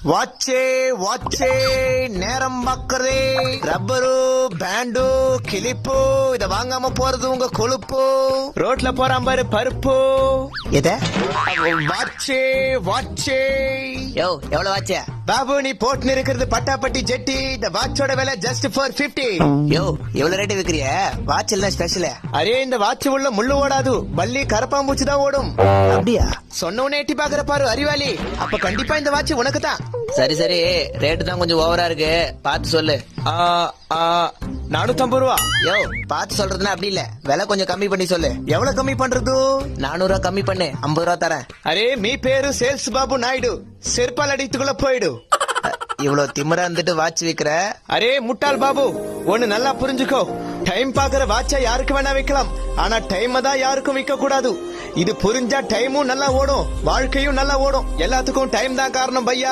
வாட்சே வாட்சே நேரம் பாக்குறதே rubber band clip இத வாங்காம போறது உங்க கொழுப்பு ரோட்ல போறான் பாரு பருப்பு எத வாட்சே வாட்சே யோ எவ்வளவு வாட்ச? பாபு நீ போட்டு இருக்கிறது பட்டாப்பட்டி ஜெட்டி இந்த வாட்சோட விலை ஜஸ்ட் ஃபார் 50. யோ எவ்வளவு ரேட்டு விக்கிறிய? வாட்ச் எல்லாம் ஸ்பெஷல். அரே இந்த வாட்ச் உள்ள முள்ளு ஓடாது பள்ளி கரப்பாம்பூச்சி தான் ஓடும். அப்படியா? சொன்ன உடனே எட்டி பாக்குற பாரு அறிவாளி, அப்ப கண்டிப்பா இந்த வாட்ச் உனக்கு தான். சரி சரி, ரேட்டு தான் கொஞ்சம் ஓவரா இருக்கு, பார்த்து சொல்லு. 450 ரூபா. யோ பார்த்து சொல்றதுன்னா அப்படி இல்ல, விலை கொஞ்சம் கம்மி பண்ணி சொல்லு. எவ்வளவு கம்மி பண்றது? 400 ரூபா கம்மி பண்ணு, 50 ரூபா தரேன். அரே மீ பேரு சேல்ஸ் பாபு நாயுடு, செருப்பால் அடித்துக்குள்ள போயிடு. இவ்வளவு திமிரா இருந்துட்டு வாட்ச் விக்கிற? அரே முட்டாள் பாபு, ஒண்ணு நல்லா புரிஞ்சுக்கோ, டைம் பாக்குற வாட்சா யாருக்கு வேணா வைக்கலாம், ஆனா டைம் தான் யாருக்கும் விற்க கூடாது. இது புரிஞ்சா டைமும் நல்லா ஓடும், வாழ்க்கையும் நல்லா ஓடும். எல்லாத்துக்கும் டைம் தான் காரணம் பையா.